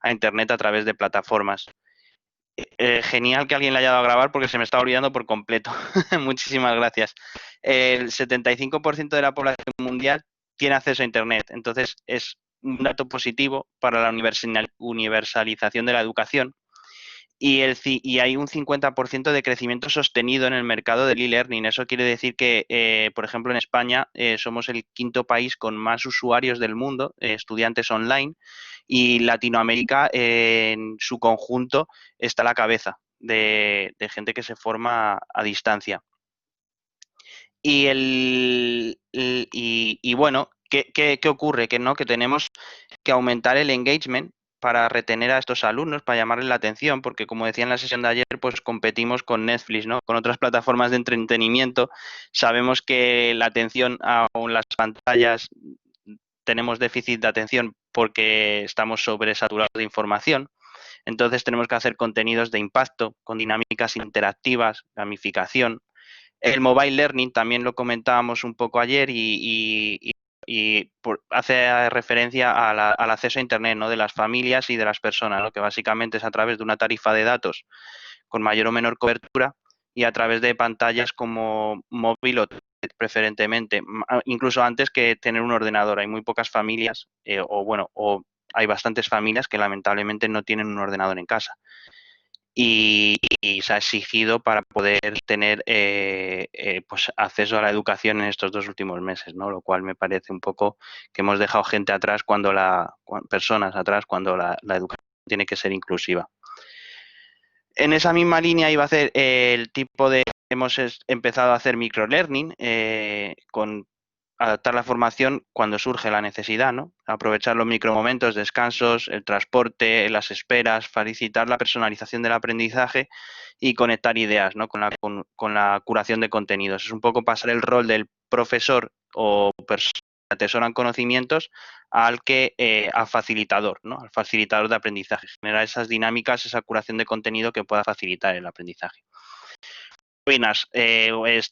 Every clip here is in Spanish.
a Internet a través de plataformas. Genial que alguien le haya dado a grabar porque se me está olvidando por completo. Muchísimas gracias. El 75% de la población mundial tiene acceso a Internet, entonces es un dato positivo para la universalización de la educación y hay un 50% de crecimiento sostenido en el mercado del e-learning. Eso quiere decir que, por ejemplo, en España somos el quinto país con más usuarios del mundo, estudiantes online, y Latinoamérica en su conjunto está a la cabeza de gente que se forma a distancia. Y bueno, ¿qué ocurre? Que no, que tenemos que aumentar el engagement para retener a estos alumnos, para llamarles la atención, porque como decía en la sesión de ayer, pues competimos con Netflix, ¿no? Con otras plataformas de entretenimiento. Sabemos que la atención a las pantallas, tenemos déficit de atención porque estamos sobresaturados de información. Entonces tenemos que hacer contenidos de impacto, con dinámicas interactivas, gamificación. El mobile learning también lo comentábamos un poco ayer hace referencia al acceso a Internet, ¿no? De las familias y de las personas, ¿no? Que básicamente es a través de una tarifa de datos con mayor o menor cobertura y a través de pantallas como móvil o preferentemente, incluso antes que tener un ordenador. Hay muy pocas familias, o hay bastantes familias que lamentablemente no tienen un ordenador en casa. Y se ha exigido para poder tener pues acceso a la educación en estos 2 últimos meses, ¿no? Lo cual me parece un poco que hemos dejado gente atrás personas atrás cuando la educación tiene que ser inclusiva. En esa misma línea iba a hacer el tipo de... Hemos empezado a hacer microlearning con adaptar la formación cuando surge la necesidad, ¿no? Aprovechar los micromomentos, descansos, el transporte, las esperas, facilitar la personalización del aprendizaje y conectar ideas, ¿no? Con la curación de contenidos. Es un poco pasar el rol del profesor o persona que atesoran conocimientos al facilitador, ¿no? Al facilitador de aprendizaje. Generar esas dinámicas, esa curación de contenido que pueda facilitar el aprendizaje. Webinars.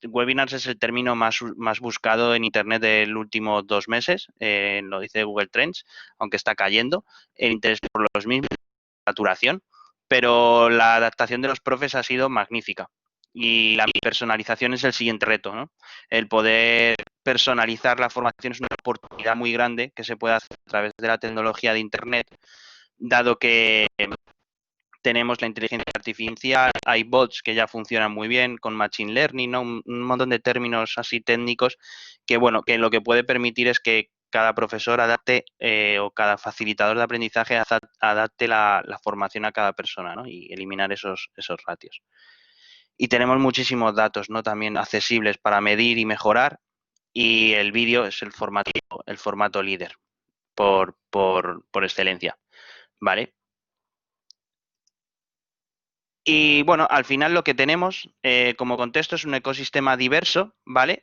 Webinars es el término más buscado en Internet del último 2 meses, lo dice Google Trends, aunque está cayendo el interés por los mismos, saturación, pero la adaptación de los profes ha sido magnífica y la personalización es el siguiente reto, ¿no? El poder personalizar la formación es una oportunidad muy grande que se puede hacer a través de la tecnología de Internet, dado que tenemos la inteligencia artificial, hay bots que ya funcionan muy bien con machine learning, ¿no? Un montón de términos así técnicos que, bueno, que lo que puede permitir es que cada profesor adapte o cada facilitador de aprendizaje adapte la formación a cada persona, ¿no? Y eliminar esos ratios. Y tenemos muchísimos datos, ¿no? También accesibles para medir y mejorar, y el vídeo es el formato líder por excelencia, ¿vale? Y bueno, al final lo que tenemos como contexto es un ecosistema diverso, ¿vale?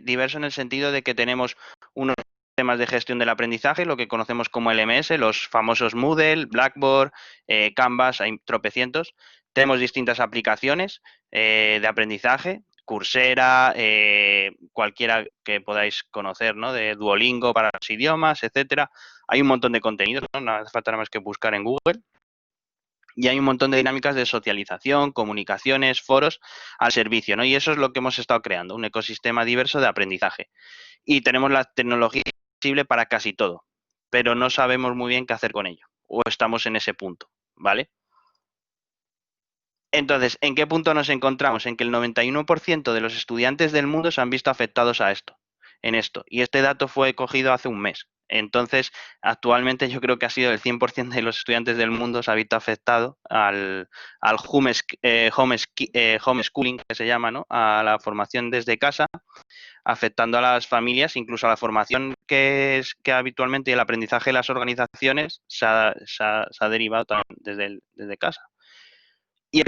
Diverso en el sentido de que tenemos unos sistemas de gestión del aprendizaje, lo que conocemos como LMS, los famosos Moodle, Blackboard, Canvas, hay tropecientos. Tenemos distintas aplicaciones de aprendizaje, Coursera, cualquiera que podáis conocer, ¿no? De Duolingo para los idiomas, etcétera. Hay un montón de contenidos, ¿no? No hace falta nada más que buscar en Google. Y hay un montón de dinámicas de socialización, comunicaciones, foros al servicio, ¿no? Y eso es lo que hemos estado creando, un ecosistema diverso de aprendizaje. Y tenemos la tecnología accesible para casi todo, pero no sabemos muy bien qué hacer con ello, o estamos en ese punto, ¿vale? Entonces, ¿en qué punto nos encontramos? En que el 91% de los estudiantes del mundo se han visto afectados en esto. Y este dato fue cogido hace un mes. Entonces, actualmente yo creo que ha sido el 100% de los estudiantes del mundo se ha visto afectado al homeschooling, que se llama, ¿no? A la formación desde casa, afectando a las familias, incluso a la formación que habitualmente y el aprendizaje de las organizaciones se ha derivado también desde casa. Y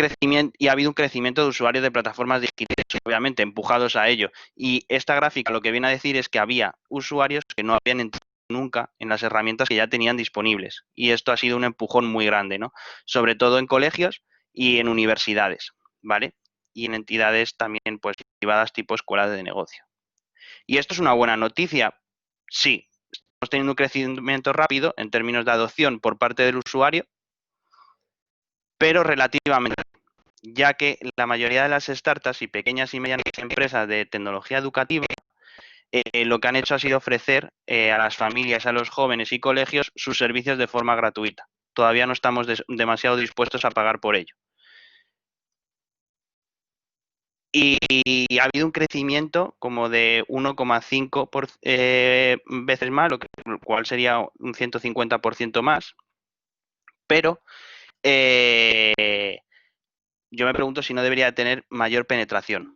ha habido un crecimiento de usuarios de plataformas digitales, obviamente empujados a ello. Y esta gráfica lo que viene a decir es que había usuarios que no habían entrado nunca en las herramientas que ya tenían disponibles. Y esto ha sido un empujón muy grande, ¿no? Sobre todo en colegios y en universidades, ¿vale? Y en entidades también pues privadas tipo escuelas de negocio. ¿Y esto es una buena noticia? Sí, teniendo un crecimiento rápido en términos de adopción por parte del usuario, pero relativamente, ya que la mayoría de las startups y pequeñas y medianas empresas de tecnología educativa lo que han hecho ha sido ofrecer a las familias, a los jóvenes y colegios sus servicios de forma gratuita. Todavía no estamos demasiado dispuestos a pagar por ello. Y ha habido un crecimiento como de 1,5 veces más, lo cual sería un 150% más, pero yo me pregunto si no debería tener mayor penetración.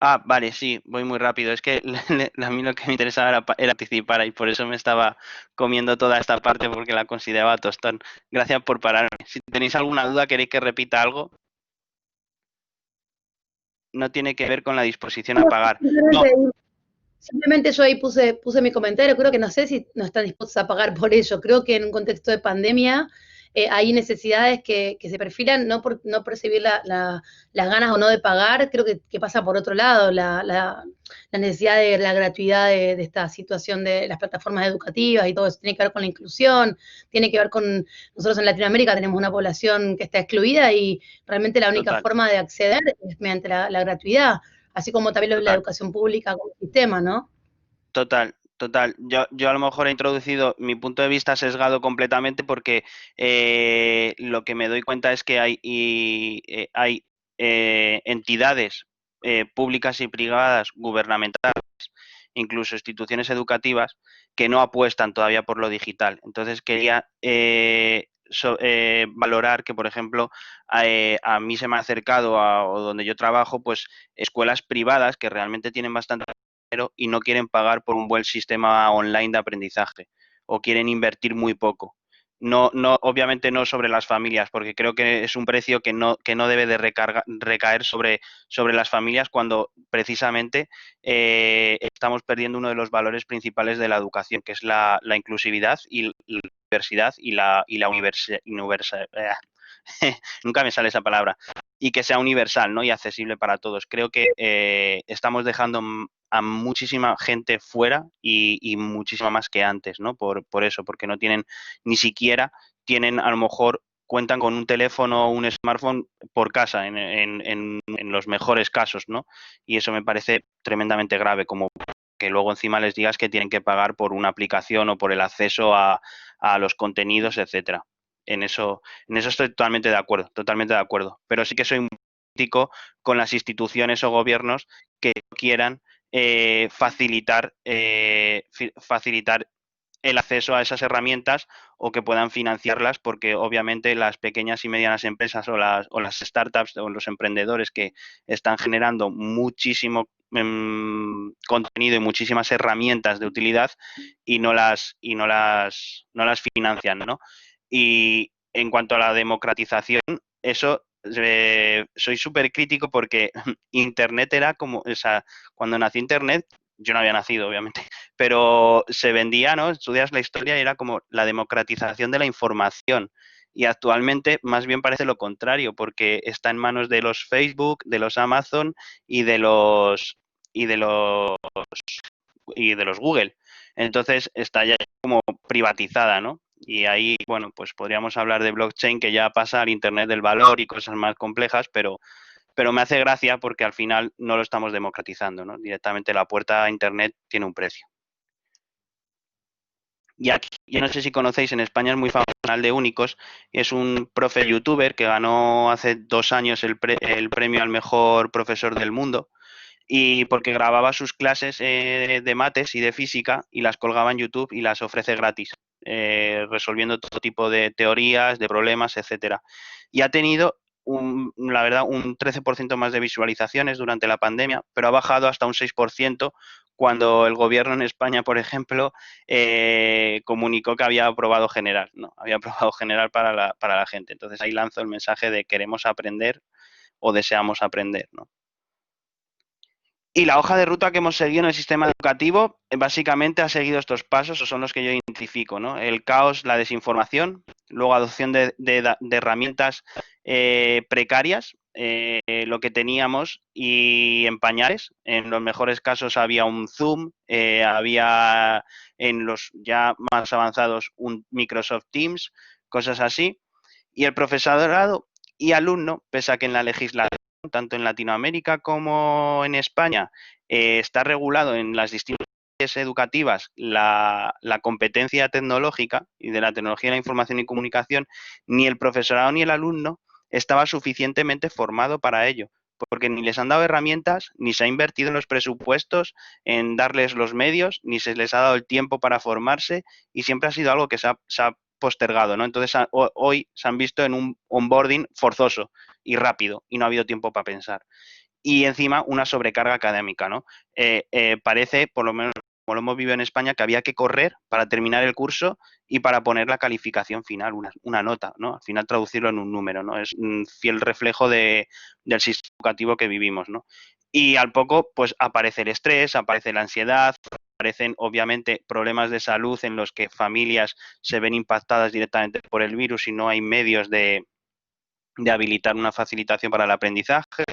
Ah, vale, sí, voy muy rápido. Es que a mí lo que me interesaba era participar y por eso me estaba comiendo toda esta parte porque la consideraba tostón. Gracias por pararme. Si tenéis alguna duda, queréis que repita algo, no tiene que ver con la disposición a pagar. No, Simplemente yo ahí puse mi comentario, creo que no sé si no están dispuestos a pagar por ello, creo que en un contexto de pandemia hay necesidades que se perfilan no por no percibir las ganas o no de pagar, creo que pasa por otro lado, la necesidad de la gratuidad de esta situación de las plataformas educativas y todo eso, tiene que ver con la inclusión, tiene que ver con, nosotros en Latinoamérica tenemos una población que está excluida y realmente la única total, forma de acceder es mediante la gratuidad, así como también la total. educación pública como sistema, ¿no? Total, total. Yo a lo mejor he introducido mi punto de vista sesgado completamente porque lo que me doy cuenta es que hay entidades públicas y privadas, gubernamentales, incluso instituciones educativas, que no apuestan todavía por lo digital. Entonces quería valorar que, por ejemplo, a mí se me ha acercado o donde yo trabajo, pues escuelas privadas que realmente tienen bastante y no quieren pagar por un buen sistema online de aprendizaje o quieren invertir muy poco. No, no, obviamente no sobre las familias, porque creo que es un precio que no debe de recaer sobre las familias cuando precisamente estamos perdiendo uno de los valores principales de la educación, que es la inclusividad y la diversidad y la nunca me sale esa palabra, y que sea universal, ¿no? Y accesible para todos. Creo que estamos dejando a muchísima gente fuera y muchísima más que antes, ¿no? Por eso, porque no tienen, ni siquiera tienen, a lo mejor, cuentan con un teléfono o un smartphone por casa, en los mejores casos, ¿no? Y eso me parece tremendamente grave, como que luego encima les digas que tienen que pagar por una aplicación o por el acceso a los contenidos, etcétera. En eso estoy totalmente de acuerdo, totalmente de acuerdo. Pero sí que soy muy crítico con las instituciones o gobiernos que quieran facilitar el acceso a esas herramientas o que puedan financiarlas, porque obviamente las pequeñas y medianas empresas o las startups o los emprendedores que están generando muchísimo contenido y muchísimas herramientas de utilidad y no las financian, ¿no? Y en cuanto a la democratización, eso soy súper crítico porque Internet era como, o sea, cuando nació Internet, yo no había nacido, obviamente, pero se vendía, ¿no? Estudias la historia y era como la democratización de la información. Y actualmente más bien parece lo contrario, porque está en manos de los Facebook, de los Amazon y de los y de los y de los Google. Entonces está ya como privatizada, ¿no? Y ahí, bueno, pues podríamos hablar de blockchain que ya pasa al Internet del valor y cosas más complejas, pero me hace gracia porque al final no lo estamos democratizando, ¿no? Directamente la puerta a Internet tiene un precio. Y aquí, yo no sé si conocéis, en España es muy famoso el canal de Únicos, es un profe youtuber que ganó hace 2 años el premio al mejor profesor del mundo y porque grababa sus clases de mates y de física y las colgaba en YouTube y las ofrece gratis, resolviendo todo tipo de teorías, de problemas, etcétera. Y ha tenido, la verdad, un 13% más de visualizaciones durante la pandemia, pero ha bajado hasta un 6% cuando el gobierno en España, por ejemplo, comunicó que había aprobado general, ¿no? Había aprobado general para la gente. Entonces ahí lanzo el mensaje de queremos aprender o deseamos aprender, ¿no? Y la hoja de ruta que hemos seguido en el sistema educativo básicamente ha seguido estos pasos, o son los que yo identifico, ¿no? El caos, la desinformación, luego adopción de herramientas precarias lo que teníamos y en pañales. En los mejores casos había un Zoom, había en los ya más avanzados un Microsoft Teams, cosas así. Y el profesorado y alumno, pese a que en la legislación, tanto en Latinoamérica como en España, está regulado en las distintas educativas la competencia tecnológica y de la tecnología de la información y comunicación, ni el profesorado ni el alumno estaba suficientemente formado para ello, porque ni les han dado herramientas, ni se ha invertido en los presupuestos, en darles los medios, ni se les ha dado el tiempo para formarse y siempre ha sido algo que se ha postergado, ¿no? Entonces hoy se han visto en un onboarding forzoso y rápido y no ha habido tiempo para pensar. Y encima una sobrecarga académica, ¿no? Parece, por lo menos como lo hemos vivido en España, que había que correr para terminar el curso y para poner la calificación final, una nota, ¿no? Al final traducirlo en un número, ¿no? Es un fiel reflejo del sistema educativo que vivimos, ¿no? Y al poco, pues aparece el estrés, aparece la ansiedad, aparecen obviamente problemas de salud en los que familias se ven impactadas directamente por el virus y no hay medios de habilitar una facilitación para el aprendizaje.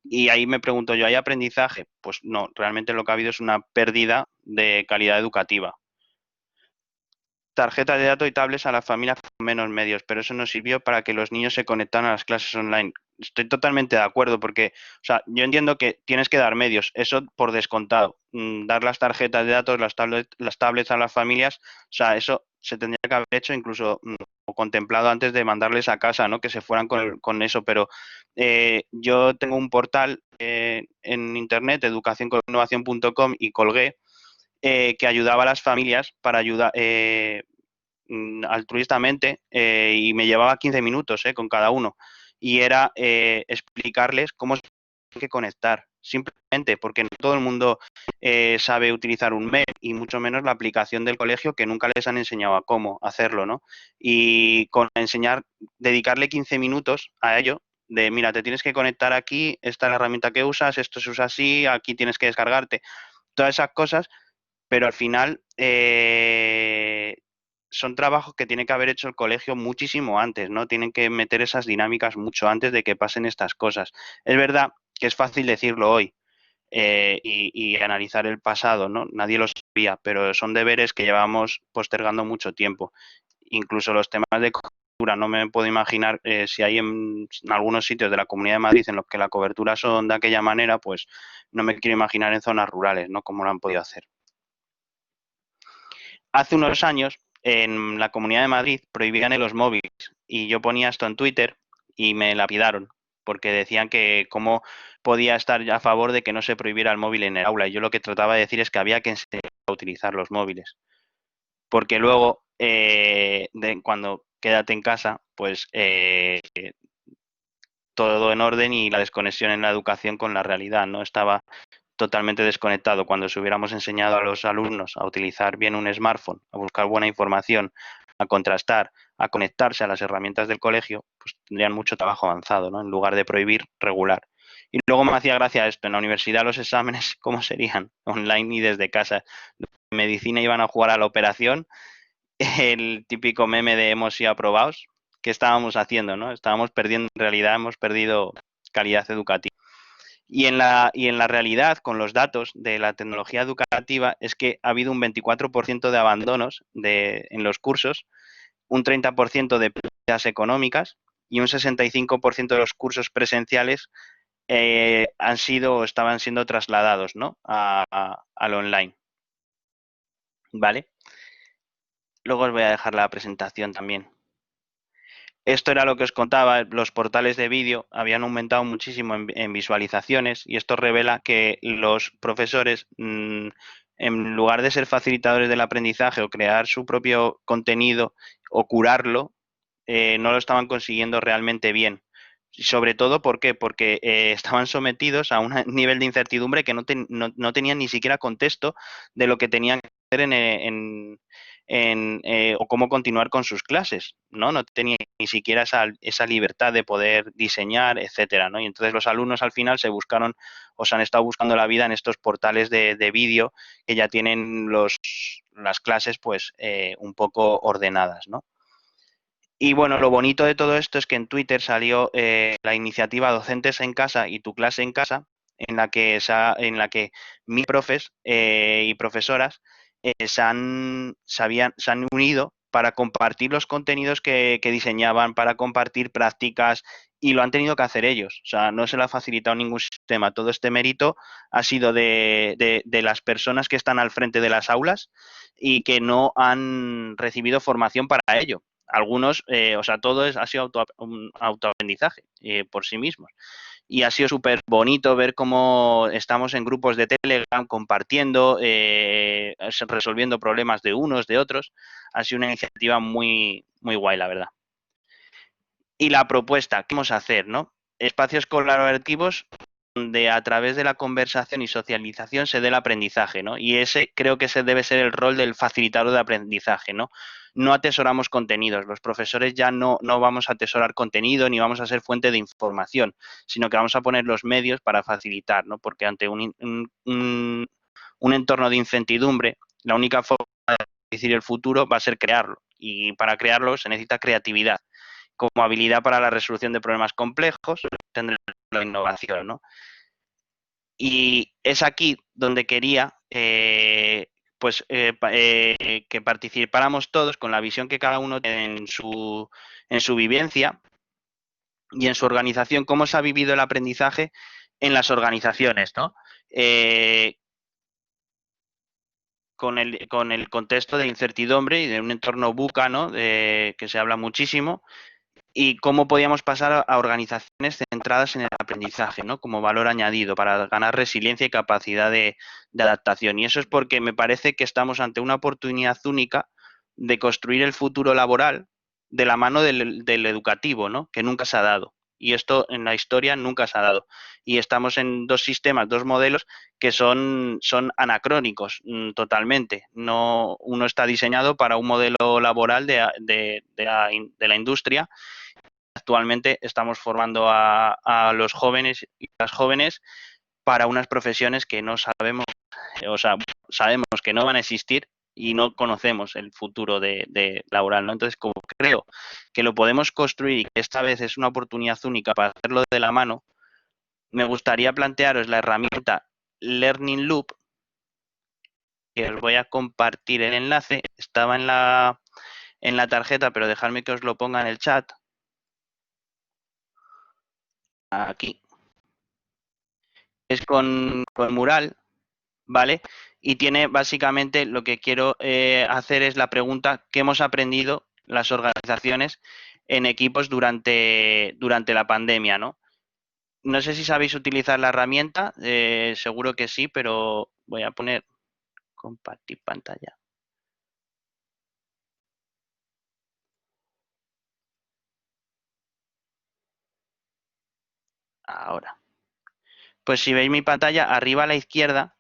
Y ahí me pregunto yo, ¿hay aprendizaje? Pues no, realmente lo que ha habido es una pérdida de calidad educativa. Tarjetas de datos y tablets a las familias con menos medios, pero eso no sirvió para que los niños se conectaran a las clases online. Estoy totalmente de acuerdo porque, o sea, yo entiendo que tienes que dar medios, eso por descontado. Dar las tarjetas de datos, las tablets a las familias, o sea, eso se tendría que haber hecho incluso o contemplado antes de mandarles a casa, ¿no? Que se fueran con eso, pero yo tengo un portal en internet, educacionconinnovación.com, y colgué que ayudaba a las familias para ayudar altruistamente y me llevaba 15 minutos con cada uno. Y era explicarles cómo se tiene que conectar, simplemente porque no todo el mundo sabe utilizar un mail y mucho menos la aplicación del colegio que nunca les han enseñado a cómo hacerlo, ¿no? Y con enseñar, dedicarle 15 minutos a ello, de mira, te tienes que conectar aquí, esta es la herramienta que usas, esto se usa así, aquí tienes que descargarte, todas esas cosas, pero al final son trabajos que tiene que haber hecho el colegio muchísimo antes, ¿no? Tienen que meter esas dinámicas mucho antes de que pasen estas cosas. Es verdad que es fácil decirlo hoy y analizar el pasado, ¿no? Nadie lo sabía, pero son deberes que llevamos postergando mucho tiempo. Incluso los temas de cobertura, no me puedo imaginar si hay en algunos sitios de la Comunidad de Madrid en los que la cobertura son de aquella manera, pues no me quiero imaginar en zonas rurales, ¿no? Cómo lo han podido hacer. Hace unos años, en la Comunidad de Madrid prohibían los móviles y yo ponía esto en Twitter y me lapidaron porque decían que cómo podía estar a favor de que no se prohibiera el móvil en el aula. Y yo lo que trataba de decir es que había que enseñar a utilizar los móviles. Porque luego, cuando quédate en casa, pues todo en orden y la desconexión en la educación con la realidad, ¿no? Estaba totalmente desconectado. Cuando si hubiéramos enseñado a los alumnos a utilizar bien un smartphone, a buscar buena información, a contrastar, a conectarse a las herramientas del colegio, pues tendrían mucho trabajo avanzado, ¿no? En lugar de prohibir, regular. Y luego me hacía gracia esto, en la universidad los exámenes, ¿cómo serían? Online y desde casa. En medicina iban a jugar a la operación, el típico meme de hemos sido aprobados. ¿Qué estábamos haciendo, no? Estábamos perdiendo, en realidad hemos perdido calidad educativa. Y en la realidad, con los datos de la tecnología educativa, es que ha habido un 24% de abandonos en los cursos, un 30% de pérdidas económicas y un 65% de los cursos presenciales han sido o estaban siendo trasladados, ¿no? al online. ¿Vale? Luego os voy a dejar la presentación también. Esto era lo que os contaba, los portales de vídeo habían aumentado muchísimo en visualizaciones y esto revela que los profesores, en lugar de ser facilitadores del aprendizaje o crear su propio contenido o curarlo, no lo estaban consiguiendo realmente bien. Sobre todo, ¿por qué? Porque estaban sometidos a un nivel de incertidumbre que no tenían ni siquiera contexto de lo que tenían que hacer o cómo continuar con sus clases, ¿no? No tenía ni siquiera esa libertad de poder diseñar, etcétera, ¿no? Y entonces los alumnos al final se buscaron o se han estado buscando la vida en estos portales de vídeo que ya tienen las clases pues un poco ordenadas, ¿no? Y bueno, lo bonito de todo esto es que en Twitter salió la iniciativa Docentes en Casa y tu clase en casa, en la que mis profes y profesoras se han unido para compartir los contenidos que diseñaban, para compartir prácticas, y lo han tenido que hacer ellos. O sea, no se lo ha facilitado ningún sistema. Todo este mérito ha sido de las personas que están al frente de las aulas y que no han recibido formación para ello. Algunos, o sea, ha sido un autoaprendizaje por sí mismos. Y ha sido súper bonito ver cómo estamos en grupos de Telegram compartiendo, resolviendo problemas de unos, de otros. Ha sido una iniciativa muy, muy guay, la verdad. Y la propuesta, ¿qué vamos a hacer, no? Espacios colaborativos donde a través de la conversación y socialización se dé el aprendizaje, ¿no? Y ese creo que ese debe ser el rol del facilitador de aprendizaje, ¿no? No atesoramos contenidos, los profesores ya no vamos a atesorar contenido ni vamos a ser fuente de información, sino que vamos a poner los medios para facilitar, ¿no? Porque ante un entorno de incertidumbre, la única forma de decir el futuro va a ser crearlo, y para crearlo se necesita creatividad como habilidad para la resolución de problemas complejos, tendrá la innovación, ¿no? Y es aquí donde quería que participáramos todos con la visión que cada uno tiene en su vivencia y en su organización, cómo se ha vivido el aprendizaje en las organizaciones, ¿no? Con el contexto de incertidumbre y de un entorno buca, ¿no? Que se habla muchísimo, y cómo podíamos pasar a organizaciones centradas en el aprendizaje, ¿no? Como valor añadido para ganar resiliencia y capacidad de adaptación. Y eso es porque me parece que estamos ante una oportunidad única de construir el futuro laboral de la mano del educativo, ¿no? Que nunca se ha dado. Y esto en la historia nunca se ha dado. Y estamos en dos sistemas, dos modelos que son anacrónicos totalmente. No, uno está diseñado para un modelo laboral de la industria. Actualmente estamos formando a los jóvenes y las jóvenes para unas profesiones que no sabemos, o sea, sabemos que no van a existir y no conocemos el futuro de laboral, ¿no? Entonces, como creo que lo podemos construir y que esta vez es una oportunidad única para hacerlo de la mano, me gustaría plantearos la herramienta Learning Loop, que os voy a compartir el enlace. Estaba en la tarjeta, pero dejadme que os lo ponga en el chat. Aquí. Es con Mural, ¿vale? Y tiene básicamente lo que quiero hacer es la pregunta: ¿qué hemos aprendido las organizaciones en equipos durante la pandemia, ¿no? No sé si sabéis utilizar la herramienta, seguro que sí, pero voy a poner compartir pantalla. Ahora. Pues si veis mi pantalla, arriba a la izquierda,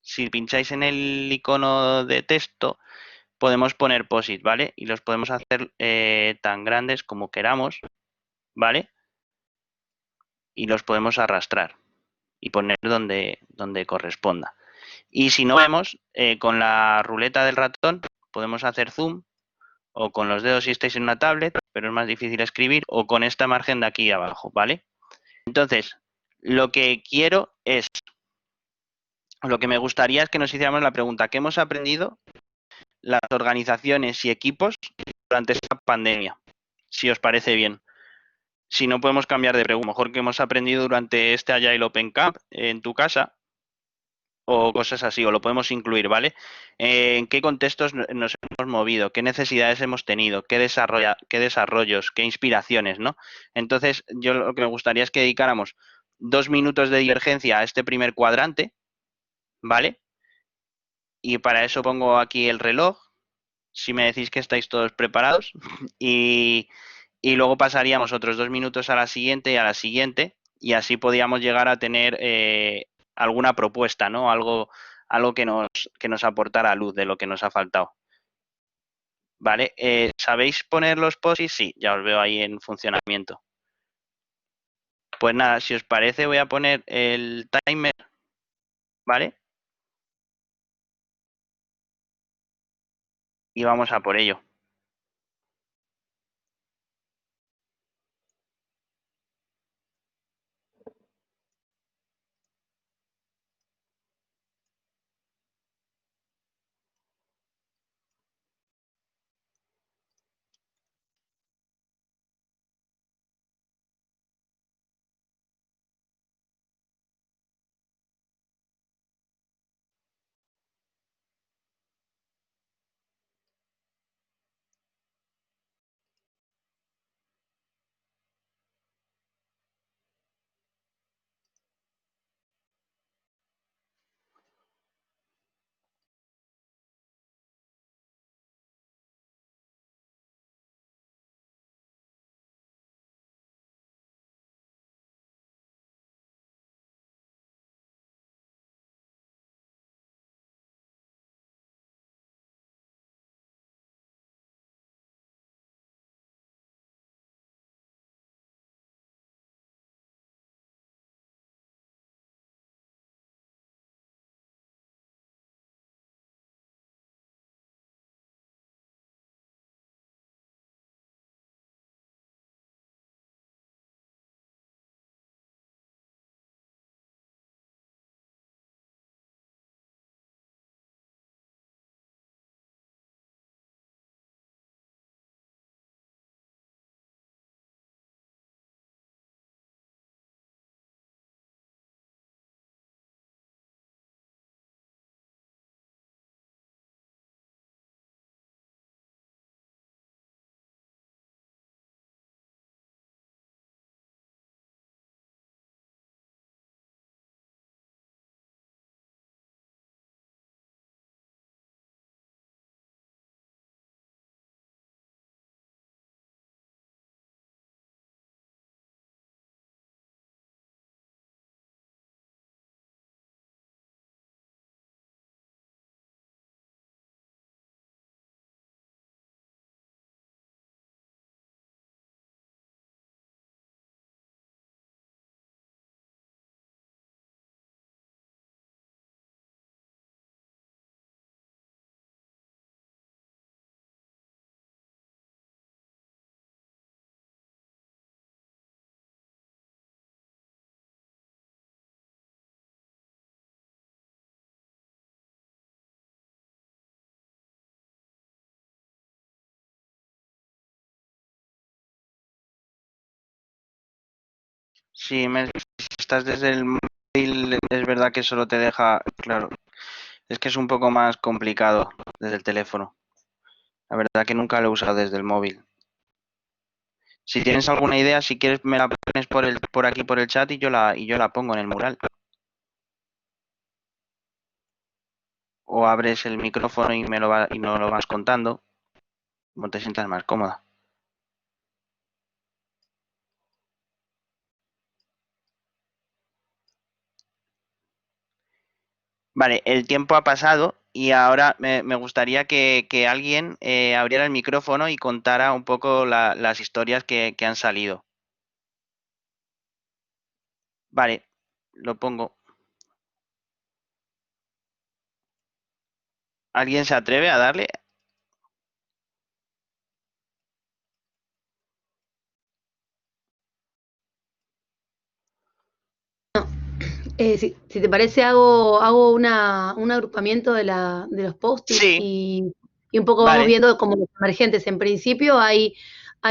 si pincháis en el icono de texto, podemos poner POSIT, ¿vale? Y los podemos hacer tan grandes como queramos, ¿vale? Y los podemos arrastrar y poner donde corresponda. Y si no vemos, con la ruleta del ratón podemos hacer zoom, o con los dedos si estáis en una tablet, pero es más difícil escribir, o con esta margen de aquí abajo, ¿vale? Entonces, lo que quiero es, lo que me gustaría es que nos hiciéramos la pregunta: ¿qué hemos aprendido las organizaciones y equipos durante esta pandemia? Si os parece bien. Si no, podemos cambiar de pregunta. Mejor que hemos aprendido durante este Agile Open Camp en tu casa, o cosas así, o lo podemos incluir, ¿vale? ¿En qué contextos nos hemos movido? ¿Qué necesidades hemos tenido? ¿Qué desarrollos? ¿Qué inspiraciones, no? Entonces, yo lo que me gustaría es que dedicáramos 2 minutos de divergencia a este primer cuadrante, ¿vale? Y para eso pongo aquí el reloj, si me decís que estáis todos preparados, y, y luego pasaríamos otros 2 minutos a la siguiente y a la siguiente, y así podíamos llegar a tener alguna propuesta, ¿no? Algo que nos aportara luz de lo que nos ha faltado. ¿Vale? ¿Sabéis poner los POSIT? Sí, ya os veo ahí en funcionamiento. Pues nada, si os parece, voy a poner el timer, ¿vale? Y vamos a por ello. Si estás desde el móvil, es verdad que solo te deja, claro, es que es un poco más complicado desde el teléfono. La verdad que nunca lo he usado desde el móvil. Si tienes alguna idea, si quieres me la pones por aquí por el chat y yo la pongo en el mural. O abres el micrófono y no lo vas contando, como te sientas más cómoda. Vale, el tiempo ha pasado y ahora me gustaría que alguien abriera el micrófono y contara un poco las historias que han salido. Vale, lo pongo. ¿Alguien se atreve a darle? Si te parece, hago un agrupamiento de los post-its Sí, y un poco vamos vale, viendo como los emergentes. En principio hay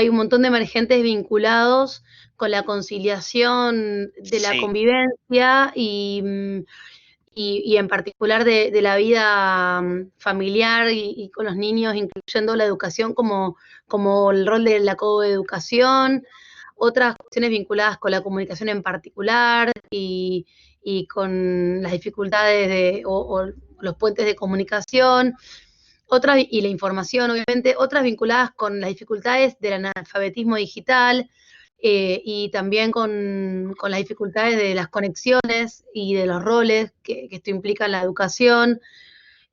un montón de emergentes vinculados con la conciliación de la sí, convivencia y en particular de la vida familiar y con los niños, incluyendo la educación como el rol de la coeducación, otras cuestiones vinculadas con la comunicación en particular y con las dificultades o los puentes de comunicación, otras, y la información, obviamente, otras vinculadas con las dificultades del analfabetismo digital y también con las dificultades de las conexiones y de los roles que esto implica en la educación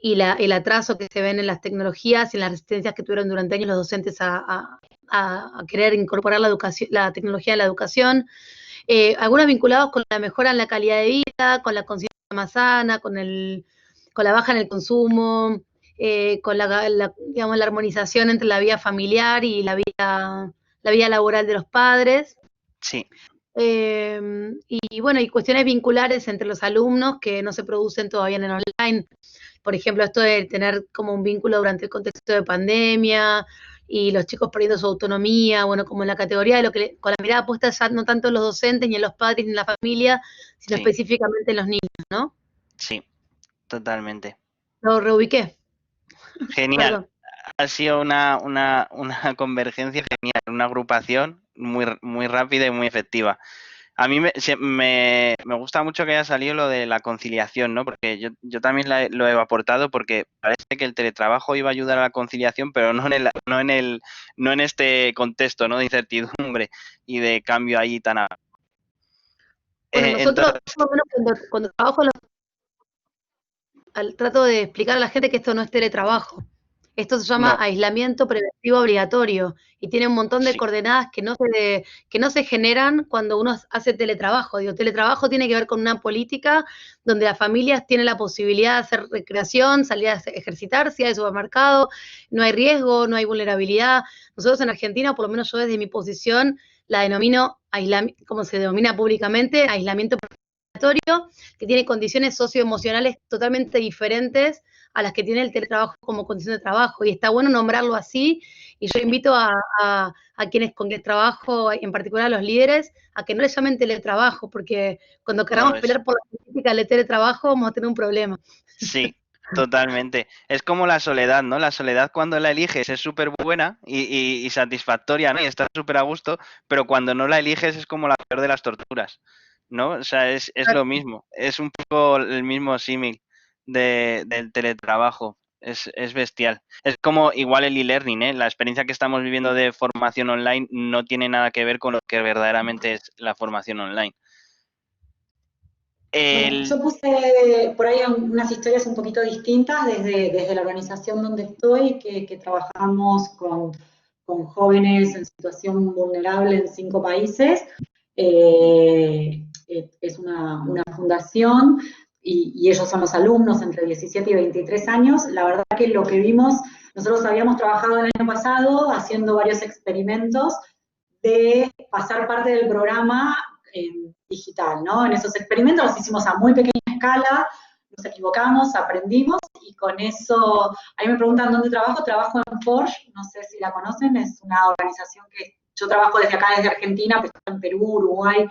el atraso que se ven en las tecnologías y en las resistencias que tuvieron durante años los docentes a querer incorporar la tecnología en la educación. Algunos vinculados con la mejora en la calidad de vida, con la conciencia más sana, con la baja en el consumo, con digamos, la armonización entre la vida familiar y la vida laboral de los padres. sí, Y bueno, y cuestiones vinculares entre los alumnos que no se producen todavía en el online. Por ejemplo, esto de tener como un vínculo durante el contexto de pandemia y los chicos perdiendo su autonomía, bueno, como en la categoría de lo que con la mirada puesta ya no tanto en los docentes, ni en los padres, ni en la familia, sino sí, específicamente en los niños, ¿no? sí, totalmente. Lo reubiqué, Genial. perdón. Ha sido una convergencia genial, una agrupación muy rápida y muy efectiva. A mí me gusta mucho que haya salido lo de la conciliación, ¿no? Porque yo también lo he aportado porque parece que el teletrabajo iba a ayudar a la conciliación, pero no en este contexto, ¿no? De incertidumbre y de cambio ahí tan. Bueno, nosotros, Entonces, por lo menos cuando trabajo trato de explicar a la gente que esto no es teletrabajo. Esto se llama no, aislamiento preventivo obligatorio y tiene un montón de sí, coordenadas que no se generan cuando uno hace teletrabajo. Digo, teletrabajo tiene que ver con una política donde las familias tienen la posibilidad de hacer recreación, salir a ejercitarse, ir al supermercado, no hay riesgo, no hay vulnerabilidad. Nosotros en Argentina, por lo menos yo desde mi posición, la denomino, como se denomina públicamente, aislamiento que tiene condiciones socioemocionales totalmente diferentes a las que tiene el teletrabajo como condición de trabajo. Y está bueno nombrarlo así. Y yo sí, invito a quienes con quienes trabajo, en particular a los líderes, a que no le llamen teletrabajo, porque cuando no queramos lo es. pelear por la política del teletrabajo vamos a tener un problema. Sí, totalmente. Es como la soledad, ¿no? La soledad cuando la eliges es súper buena y satisfactoria, ¿no? Y estás súper a gusto, pero cuando no la eliges es como la peor de las torturas, ¿no? O sea, es lo mismo. Es un poco el mismo símil del teletrabajo. Es bestial. Es como igual el e-learning, ¿eh? La experiencia que estamos viviendo de formación online no tiene nada que ver con lo que verdaderamente es la formación online. Bueno, El, yo puse por ahí unas historias un poquito distintas desde la organización donde estoy, que trabajamos con jóvenes en situación vulnerable en 5 países. Es una fundación y ellos son los alumnos entre 17 y 23 años. La verdad que lo que vimos, nosotros habíamos trabajado el año pasado haciendo varios experimentos de pasar parte del programa digital, ¿no? En esos experimentos los hicimos a muy pequeña escala, nos equivocamos, aprendimos y con eso, ahí me preguntan dónde trabajo en Forge, no sé si la conocen, es una organización que yo trabajo desde acá, desde Argentina, pero está en Perú, Uruguay,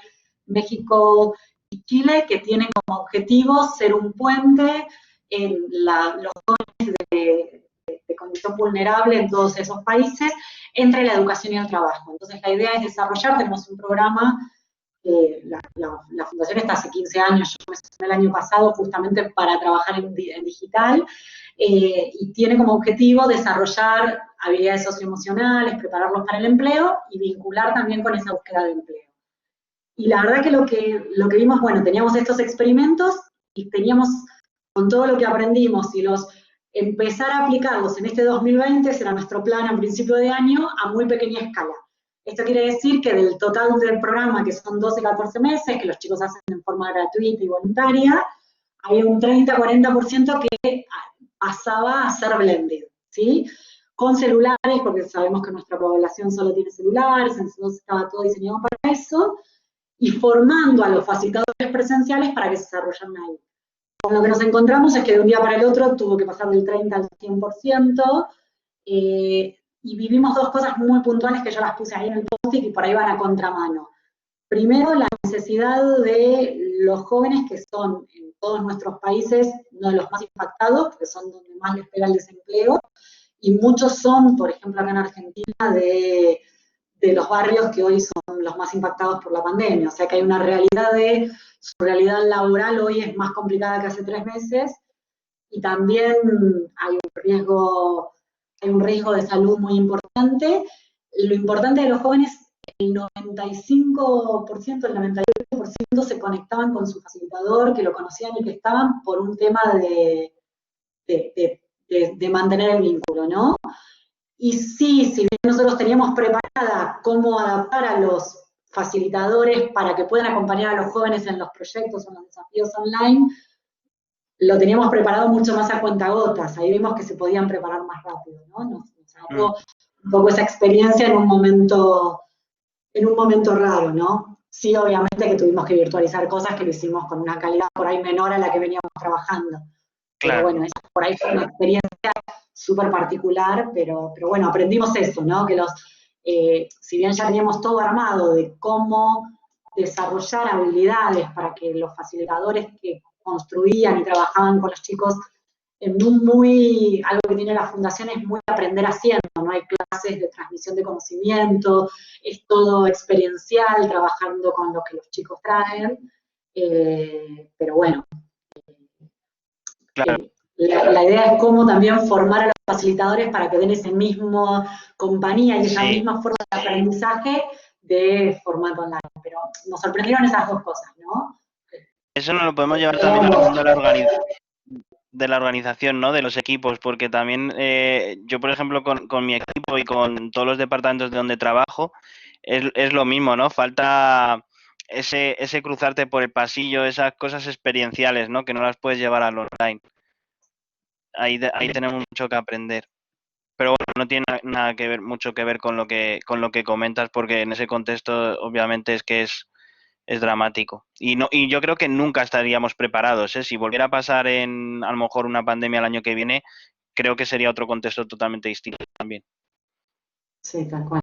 México y Chile, que tienen como objetivo ser un puente en los jóvenes de condición vulnerable en todos esos países entre la educación y el trabajo. Entonces la idea es desarrollar, tenemos un programa, la fundación está hace 15 años, yo me asocié el año pasado justamente para trabajar en digital, y tiene como objetivo desarrollar habilidades socioemocionales, prepararlos para el empleo y vincular también con esa búsqueda de empleo. Y la verdad que lo que vimos, bueno, teníamos estos experimentos y teníamos, con todo lo que aprendimos y empezar a aplicarlos en este 2020, será nuestro plan a principio de año, a muy pequeña escala. Esto quiere decir que del total del programa, que son 12, 14 meses, que los chicos hacen en forma gratuita y voluntaria, hay un 30-40% que pasaba a ser blended, ¿sí? Con celulares, porque sabemos que nuestra población solo tiene celulares, entonces estaba todo diseñado para eso, y formando a los facilitadores presenciales para que se desarrollen ahí. Con lo que nos encontramos es que de un día para el otro tuvo que pasar del 30 al 100%, y vivimos dos cosas muy puntuales que yo las puse ahí en el post-it y por ahí van a contramano. Primero, la necesidad de los jóvenes que son en todos nuestros países uno de los más impactados, porque son donde más les pega el desempleo, y muchos son, por ejemplo, acá en Argentina, de los barrios que hoy son los más impactados por la pandemia. O sea que hay una realidad su realidad laboral hoy es más complicada que hace 3 meses, y también hay un riesgo de salud muy importante. Lo importante de los jóvenes, el 95%, el 98% se conectaban con su facilitador, que lo conocían y que estaban por un tema de mantener el vínculo, ¿no? Y sí, si bien nosotros teníamos preparada cómo adaptar a los facilitadores para que puedan acompañar a los jóvenes en los proyectos o en los desafíos online, lo teníamos preparado mucho más a cuentagotas. Ahí vimos que se podían preparar más rápido, ¿no? Nos agarró un poco esa experiencia en un momento raro, ¿no? Sí, obviamente que tuvimos que virtualizar cosas que lo hicimos con una calidad por ahí menor a la que veníamos trabajando. Claro. Pero bueno, esa por ahí fue una experiencia súper particular, pero bueno, aprendimos eso, ¿no? Que si bien ya teníamos todo armado de cómo desarrollar habilidades para que los facilitadores que construían y trabajaban con los chicos algo que tiene la fundación es muy aprender haciendo, no hay clases de transmisión de conocimiento, es todo experiencial, trabajando con lo que los chicos traen, pero bueno, claro. La idea es cómo también formar a los facilitadores para que den esa misma compañía y esa misma forma de aprendizaje de formato online, pero nos sorprendieron esas dos cosas, ¿no? Eso nos lo podemos llevar también al mundo de la organización, ¿no? De los equipos, porque también yo, por ejemplo, con mi equipo y con todos los departamentos de donde trabajo, es lo mismo, ¿no? Falta ese cruzarte por el pasillo, esas cosas experienciales, ¿no? Que no las puedes llevar al online. Ahí tenemos mucho que aprender. Pero bueno, no tiene nada que ver, mucho que ver con lo que comentas, porque en ese contexto obviamente es que es dramático. Y yo creo que nunca estaríamos preparados, ¿eh? Si volviera a pasar a lo mejor una pandemia el año que viene, creo que sería otro contexto totalmente distinto también. Sí, tal cual.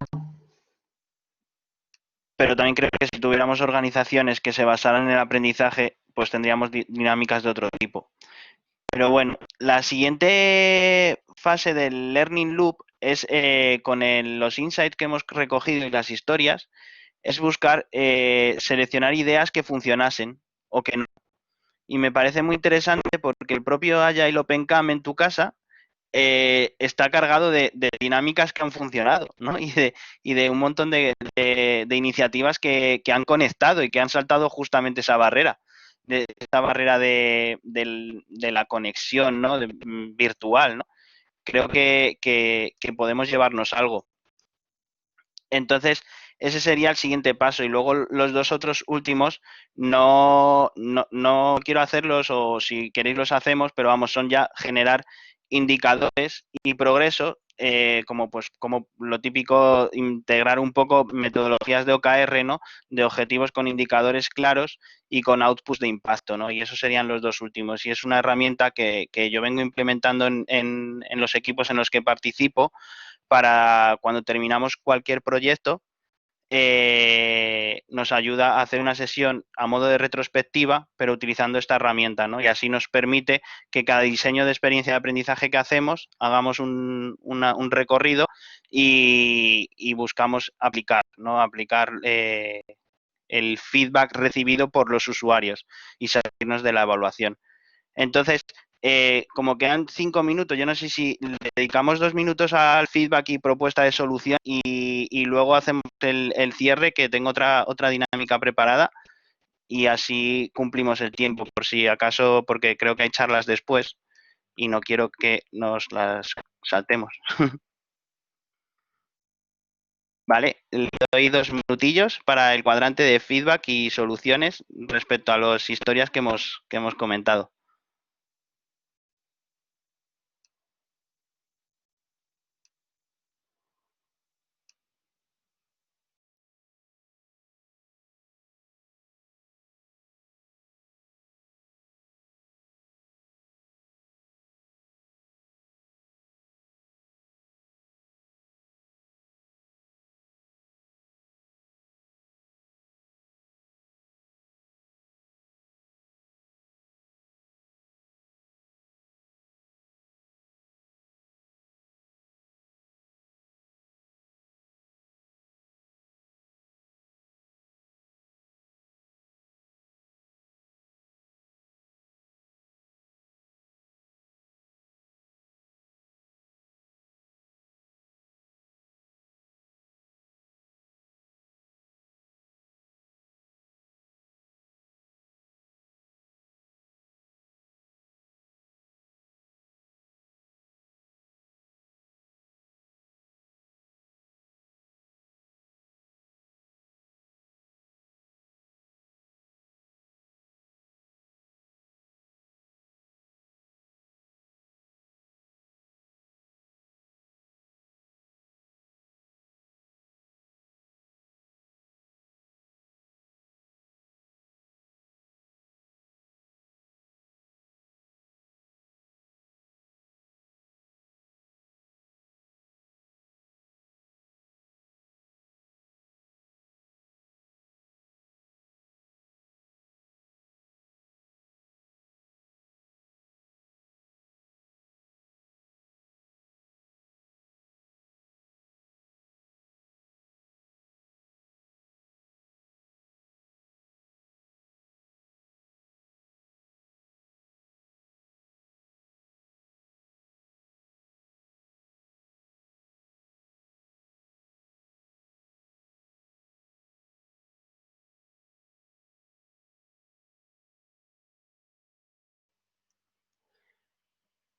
Pero también creo que si tuviéramos organizaciones que se basaran en el aprendizaje, pues tendríamos dinámicas de otro tipo. Pero bueno, la siguiente fase del Learning Loop es con los insights que hemos recogido y las historias, es buscar seleccionar ideas que funcionasen o que no. Y me parece muy interesante porque el propio Agile OpenCamp en tu casa está cargado de dinámicas que han funcionado, ¿no? Y de un montón de iniciativas que han conectado y que han saltado justamente esa barrera, de la conexión, ¿no? Virtual, ¿no? Creo que podemos llevarnos algo. Entonces, ese sería el siguiente paso. Y luego los dos otros últimos no quiero hacerlos, o si queréis los hacemos, pero vamos, son ya generar indicadores y progreso, como lo típico, integrar un poco metodologías de OKR, ¿no? De objetivos con indicadores claros y con outputs de impacto, ¿no? Y esos serían los dos últimos. Y es una herramienta que yo vengo implementando en los equipos en los que participo, para cuando terminamos cualquier proyecto, nos ayuda a hacer una sesión a modo de retrospectiva, pero utilizando esta herramienta, ¿no? Y así nos permite que cada diseño de experiencia de aprendizaje que hacemos, hagamos un recorrido y buscamos aplicar, ¿no? Aplicar el feedback recibido por los usuarios y salirnos de la evaluación. Entonces, como quedan 5 minutos, yo no sé si le dedicamos 2 minutos al feedback y propuesta de solución y luego hacemos el cierre, que tengo otra dinámica preparada, y así cumplimos el tiempo, por si acaso, porque creo que hay charlas después y no quiero que nos las saltemos. Vale, le doy 2 minutillos para el cuadrante de feedback y soluciones respecto a las historias que hemos comentado.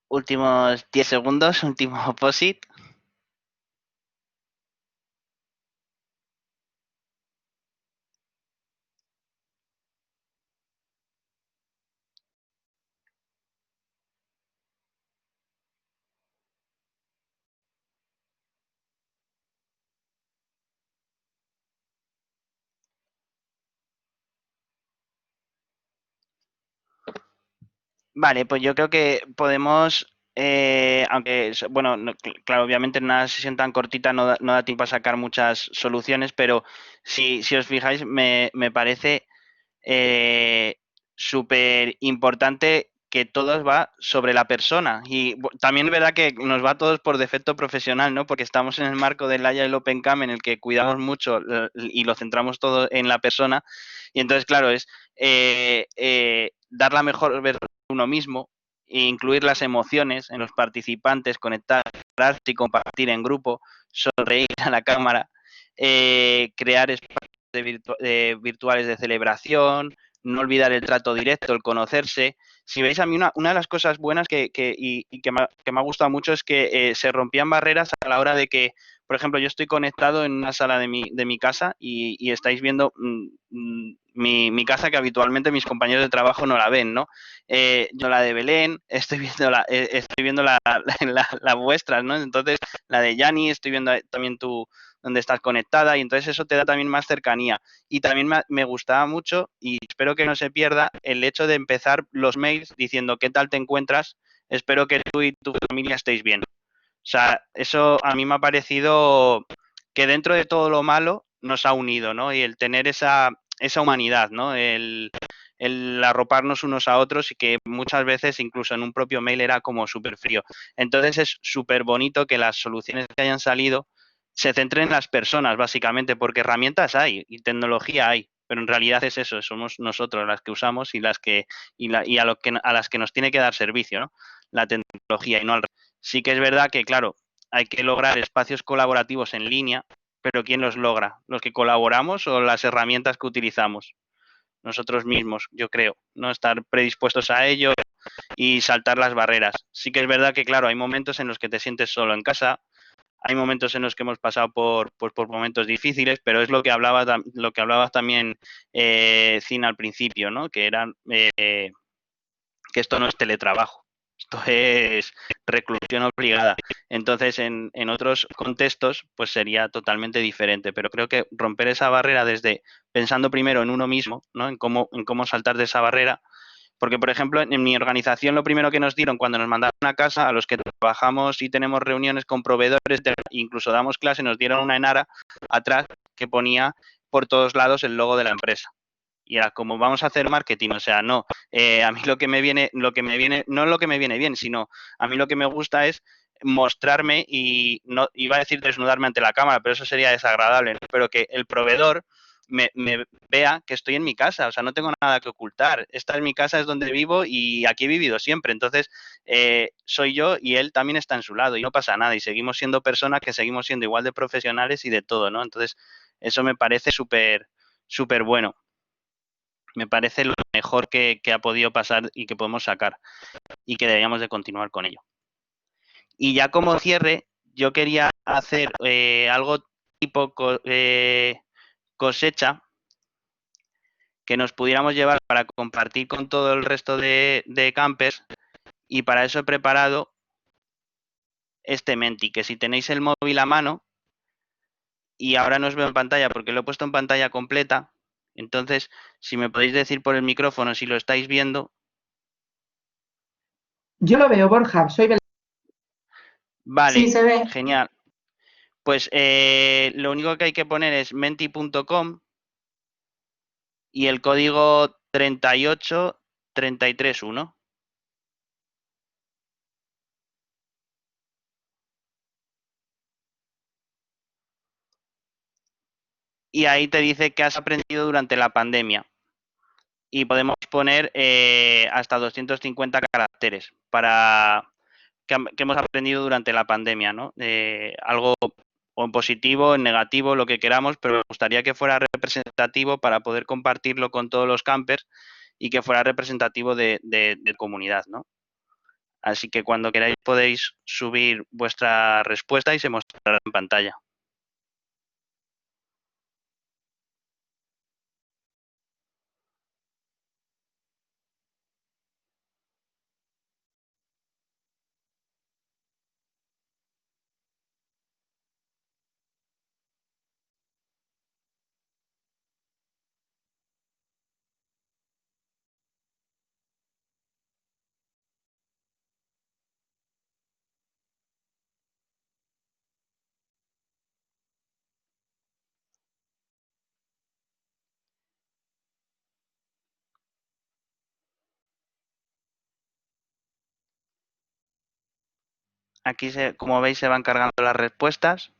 Últimos 10 segundos, último POSIT. Vale, pues yo creo que podemos, aunque, bueno, claro, obviamente en una sesión tan cortita no da tiempo a sacar muchas soluciones, pero si os fijáis, me parece súper importante que todo va sobre la persona. Y también es verdad que nos va a todos por defecto profesional, ¿no? Porque estamos en el marco del Agile Open Camp, en el que cuidamos mucho y lo centramos todo en la persona. Y entonces, claro, es dar la mejor versión de uno mismo, e incluir las emociones en los participantes, conectarse y compartir en grupo, sonreír a la cámara, crear espacios virtuales de celebración, no olvidar el trato directo, el conocerse. Si veis, a mí una de las cosas buenas que me ha gustado mucho es que se rompían barreras a la hora de que, por ejemplo, yo estoy conectado en una sala de mi casa y estáis viendo mi casa, que habitualmente mis compañeros de trabajo no la ven, ¿no? Yo la de Belén, estoy viendo la vuestra, ¿no? Entonces, la de Yani, estoy viendo también donde estás conectada, y entonces eso te da también más cercanía. Y también me gustaba mucho, y espero que no se pierda, el hecho de empezar los mails diciendo ¿qué tal te encuentras? Espero que tú y tu familia estéis bien. O sea, eso a mí me ha parecido que dentro de todo lo malo, nos ha unido, ¿no? Y el tener esa humanidad, ¿no? El arroparnos unos a otros y que muchas veces incluso en un propio mail era como súper frío. Entonces es súper bonito que las soluciones que hayan salido se centren en las personas, básicamente, porque herramientas hay y tecnología hay, pero en realidad es eso, somos nosotros las que usamos y las que y a las que nos tiene que dar servicio, ¿no? La tecnología y no al revés. Sí que es verdad que, claro, hay que lograr espacios colaborativos en línea, pero ¿quién los logra? ¿Los que colaboramos o las herramientas que utilizamos? Nosotros mismos, yo creo, no estar predispuestos a ello y saltar las barreras. Sí que es verdad que, claro, hay momentos en los que te sientes solo en casa, hay momentos en los que hemos pasado por momentos difíciles, pero es lo que hablaba también Cina al principio, ¿no? Que eran que esto no es teletrabajo, esto es reclusión obligada. Entonces, en otros contextos, pues sería totalmente diferente. Pero creo que romper esa barrera desde pensando primero en uno mismo, ¿no? En cómo saltar de esa barrera. Porque, por ejemplo, en mi organización lo primero que nos dieron cuando nos mandaron a casa, a los que trabajamos y tenemos reuniones con proveedores, incluso damos clase, nos dieron una enara atrás que ponía por todos lados el logo de la empresa. Y era como vamos a hacer marketing, o sea, no, a mí lo que me viene, no lo que me viene bien, sino a mí lo que me gusta es mostrarme y no iba a decir desnudarme ante la cámara, pero eso sería desagradable, ¿no? Pero que el proveedor me vea que estoy en mi casa, o sea, no tengo nada que ocultar. Esta es mi casa, es donde vivo y aquí he vivido siempre. Entonces, soy yo y él también está en su lado y no pasa nada y seguimos siendo personas que seguimos siendo igual de profesionales y de todo, ¿no? Entonces, eso me parece súper, súper bueno. Me parece lo mejor que ha podido pasar y que podemos sacar y que deberíamos de continuar con ello. Y ya como cierre, yo quería hacer algo tipo cosecha que nos pudiéramos llevar para compartir con todo el resto de campers y para eso he preparado este Menti, que si tenéis el móvil a mano y ahora no os veo en pantalla porque lo he puesto en pantalla completa, entonces si me podéis decir por el micrófono si lo estáis viendo. Yo lo veo, Borja, soy Vale, Sí, se ve. genial. Pues lo único que hay que poner es menti.com y el código 38331. Y ahí te dice que has aprendido durante la pandemia. Y podemos poner hasta 250 caracteres para que hemos aprendido durante la pandemia, ¿no? Algo o en positivo, en negativo, lo que queramos, pero me gustaría que fuera representativo para poder compartirlo con todos los campers y que fuera representativo de comunidad, ¿no? Así que cuando queráis podéis subir vuestra respuesta y se mostrará en pantalla. Aquí, como veis, se van cargando las respuestas.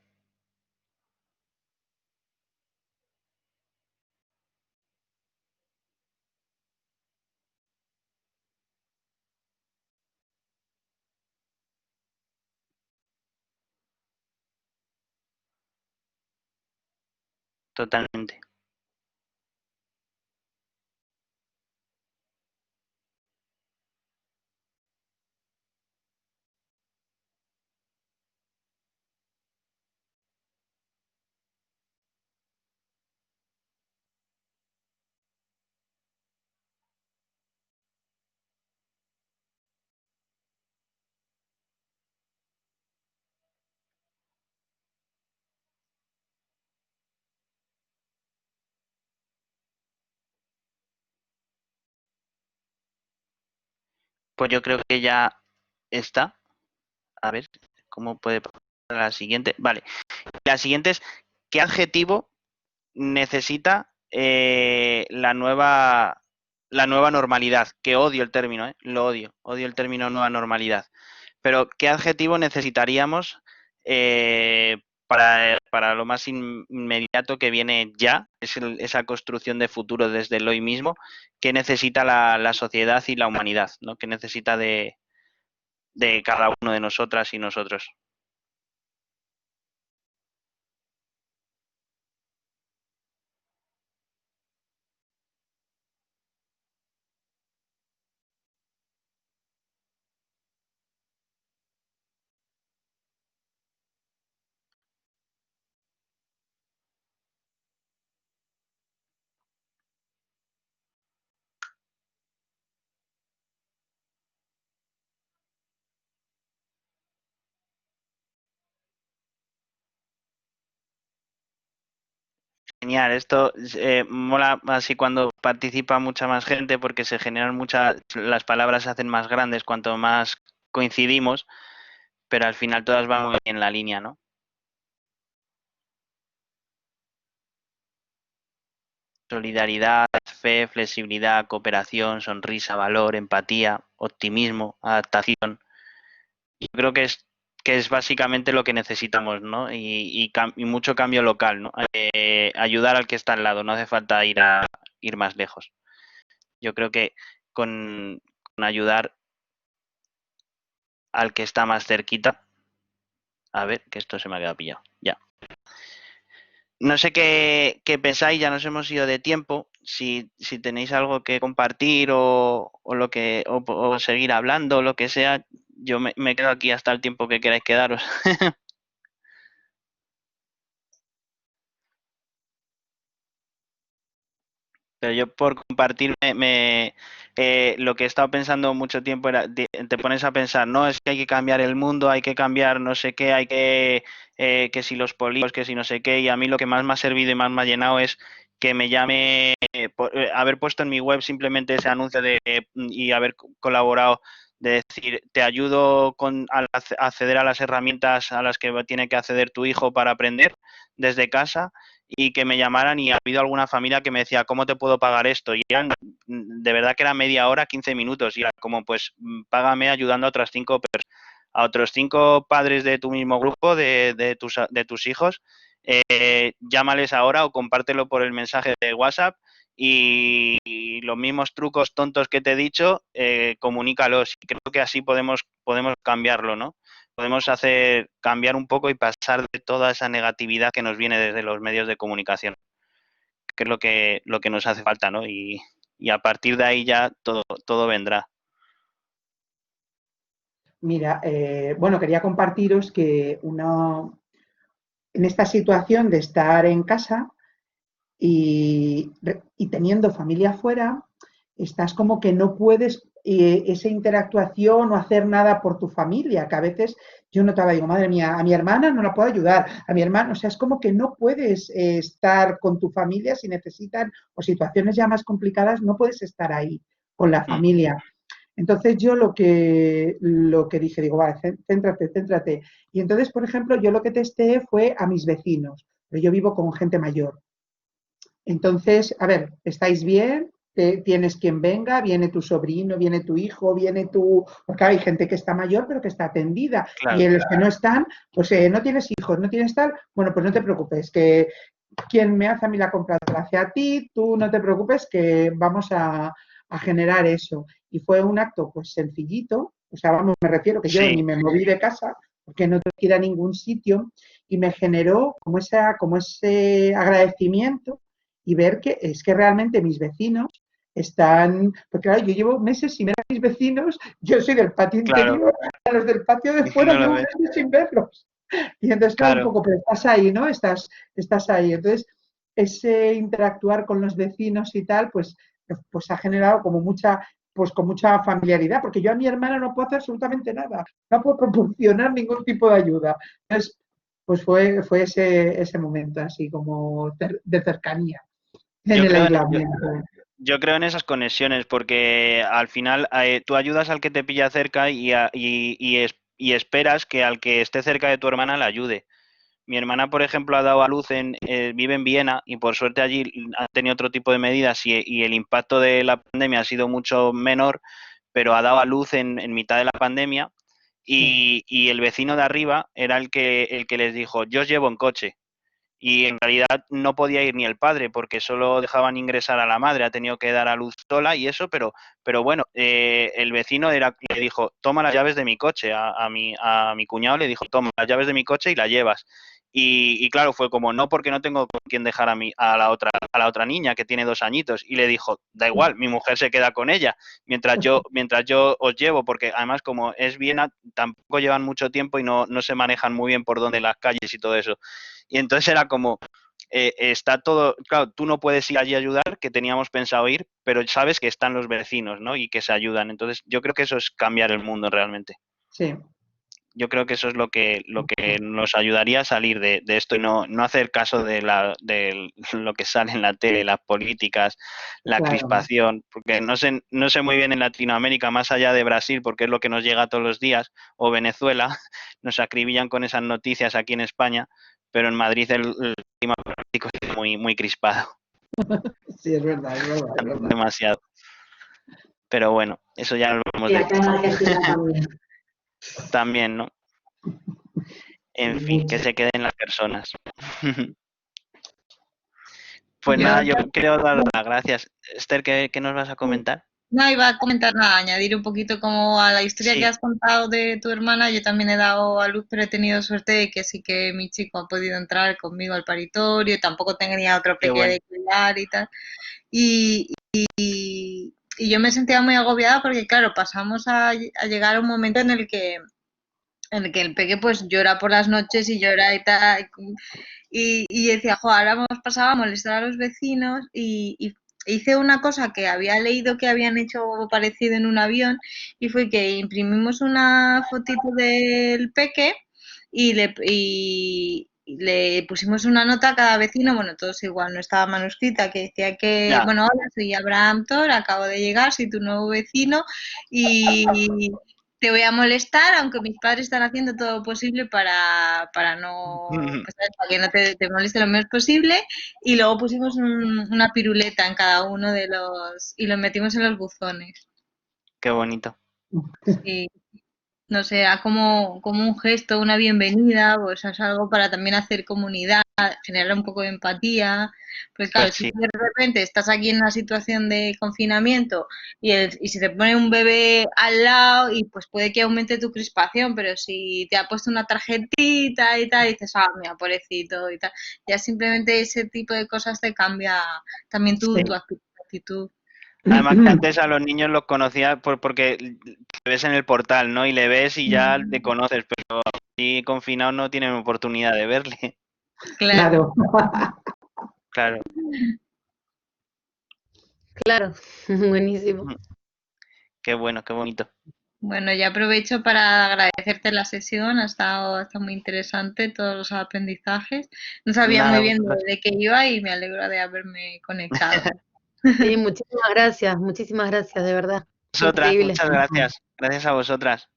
Totalmente. Pues yo creo que ya está. A ver, ¿cómo puede pasar a la siguiente? Vale. La siguiente es, ¿qué adjetivo necesita la nueva normalidad, que odio el término, lo odio el término nueva normalidad. Pero, ¿qué adjetivo necesitaríamos para lo más inmediato que viene ya? Es esa construcción de futuro desde el hoy mismo, que necesita la sociedad y la humanidad, ¿no? Que necesita de cada uno de nosotras y nosotros. Genial, esto mola así cuando participa mucha más gente porque se generan las palabras se hacen más grandes cuanto más coincidimos, pero al final todas van muy en la línea, ¿no? Solidaridad, fe, flexibilidad, cooperación, sonrisa, valor, empatía, optimismo, adaptación. Yo creo que es básicamente lo que necesitamos, ¿no? Y mucho cambio local, ¿no? Ayudar al que está al lado, no hace falta ir más lejos. Yo creo que con ayudar al que está más cerquita. A ver, que esto se me ha quedado pillado. Ya. No sé qué pensáis, ya nos hemos ido de tiempo. Si tenéis algo que compartir o seguir hablando, lo que sea, yo me quedo aquí hasta el tiempo que queráis quedaros. Pero yo por compartir lo que he estado pensando mucho tiempo era, te pones a pensar, no, es que hay que cambiar el mundo, hay que cambiar no sé qué, que si los políticos, que si no sé qué, y a mí lo que más me ha servido y más me ha llenado es que me llame, haber puesto en mi web simplemente ese anuncio y haber colaborado, de decir, te ayudo a acceder a las herramientas a las que tiene que acceder tu hijo para aprender desde casa, y que me llamaran, y ha habido alguna familia que me decía, ¿cómo te puedo pagar esto? Y eran, de verdad que era media hora, 15 minutos, y era como, pues, págame ayudando a otros cinco padres de tu mismo grupo, de tus hijos, llámales ahora o compártelo por el mensaje de WhatsApp, y los mismos trucos tontos que te he dicho, comunícalos. Y creo que así podemos cambiarlo, ¿no? Podemos cambiar un poco y pasar de toda esa negatividad que nos viene desde los medios de comunicación, que es lo que nos hace falta, ¿no? Y a partir de ahí ya todo vendrá. Mira, bueno, quería compartiros que en esta situación de estar en casa y teniendo familia afuera, estás como que no puedes esa interactuación o hacer nada por tu familia, que a veces yo notaba, digo, madre mía, a mi hermana no la puedo ayudar, a mi hermano, o sea, es como que no puedes estar con tu familia si necesitan, o situaciones ya más complicadas, no puedes estar ahí con la familia. Entonces yo lo que dije, digo, vale, céntrate. Y entonces, por ejemplo, yo lo que testé fue a mis vecinos, pero yo vivo con gente mayor. Entonces, a ver, ¿estáis bien? ¿Tienes quien venga? ¿Viene tu sobrino? ¿Viene tu hijo? ¿Viene tu...? Porque hay gente que está mayor pero que está atendida. Claro. Y en los que no están, pues no tienes hijos, no tienes tal, bueno, pues no te preocupes, que quien me hace a mí la compra te la hace a ti, tú no te preocupes que vamos a generar eso. Y fue un acto pues sencillito, o sea, vamos, me refiero que yo Sí. ni me moví de casa porque no tengo que ir a ningún sitio, y me generó como ese agradecimiento y ver que es que realmente mis vecinos están, porque claro, yo llevo meses sin ver a mis vecinos, yo soy del patio interior, a los del patio de fuera No llevo meses sin verlos. Y entonces, claro, un poco, pero estás ahí, ¿no? Estás ahí. Entonces, ese interactuar con los vecinos y tal, pues ha generado como pues con mucha familiaridad, porque yo a mi hermana no puedo hacer absolutamente nada, no puedo proporcionar ningún tipo de ayuda. Entonces, pues fue ese momento así como de cercanía en el aislamiento. Yo creo en esas conexiones, porque al final tú ayudas al que te pilla cerca y esperas que al que esté cerca de tu hermana le ayude. Mi hermana, por ejemplo, ha dado a luz vive en Viena y por suerte allí ha tenido otro tipo de medidas y el impacto de la pandemia ha sido mucho menor, pero ha dado a luz en mitad de la pandemia y el vecino de arriba era el que les dijo, yo os llevo en coche. Y en realidad no podía ir ni el padre porque solo dejaban ingresar a la madre, ha tenido que dar a luz sola y eso, pero bueno, el vecino le dijo, toma las llaves de mi coche, a mi cuñado le dijo, toma las llaves de mi coche y las llevas. Y claro, fue como, no, porque no tengo con quién dejar a la otra niña que tiene 2 añitos. Y le dijo, da igual, mi mujer se queda con ella, mientras yo os llevo, porque además como es Viena, tampoco llevan mucho tiempo y no se manejan muy bien por dónde las calles y todo eso. Y entonces era como, está todo, claro, tú no puedes ir allí a ayudar, que teníamos pensado ir, pero sabes que están los vecinos, ¿no? Y que se ayudan. Entonces yo creo que eso es cambiar el mundo realmente. Sí. Yo creo que eso es lo que nos ayudaría a salir de esto y no hacer caso de lo que sale en la tele, las políticas, la crispación, porque no sé muy bien en Latinoamérica, más allá de Brasil, porque es lo que nos llega todos los días, o Venezuela, nos acribillan con esas noticias aquí en España, pero en Madrid el clima político es muy, muy crispado. Sí, es verdad, es verdad, es verdad. Demasiado. Pero bueno, eso ya lo vemos Y acá en Argentina también. También, ¿no? En fin, que se queden las personas. Pues nada, yo quiero dar las gracias. Esther, ¿qué nos vas a comentar? No, iba a comentar nada, añadir un poquito como a la historia que has contado de tu hermana. Yo también he dado a luz, pero he tenido suerte de que sí que mi chico ha podido entrar conmigo al paritorio, tampoco tenía otro pequeño de cuidar y tal. Y yo me sentía muy agobiada porque, claro, pasamos a llegar a un momento en el que el peque pues llora por las noches y llora y tal. Y decía, jo, ahora hemos pasado a molestar a los vecinos y hice una cosa que había leído que habían hecho parecido en un avión y fue que imprimimos una fotito del peque y le pusimos una nota a cada vecino, bueno, todos igual, no estaba manuscrita, que decía que, bueno, hola, soy Abraham Thor, acabo de llegar, soy tu nuevo vecino y te voy a molestar, aunque mis padres están haciendo todo lo posible para no, pues, para que no te moleste lo menos posible. Y luego pusimos una piruleta en cada uno de los y lo metimos en los buzones. Qué bonito. Sí. No sé, era como un gesto, una bienvenida, pues es algo para también hacer comunidad, generar un poco de empatía. Pues claro, si de repente estás aquí en una situación de confinamiento y si te pone un bebé al lado y pues puede que aumente tu crispación, pero si te ha puesto una tarjetita y tal, y dices, ah, mira, pobrecito y tal, ya simplemente ese tipo de cosas te cambia también tu actitud. Además que antes a los niños los conocías porque te ves en el portal, ¿no? Y le ves y ya le conoces, pero así confinados no tienen oportunidad de verle. Claro. Claro. Claro, buenísimo. Qué bueno, qué bonito. Bueno, ya aprovecho para agradecerte la sesión, ha estado muy interesante todos los aprendizajes. No sabía muy bien de qué iba y me alegro de haberme conectado. Sí, muchísimas gracias, de verdad. Increíble. Muchas gracias. Gracias a vosotras.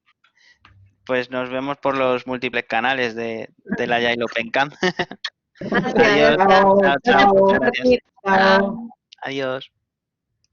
Pues nos vemos por los múltiples canales de la Yailo Pencam. Gracias. Adiós. Chao. Chao. Gracias. Adiós.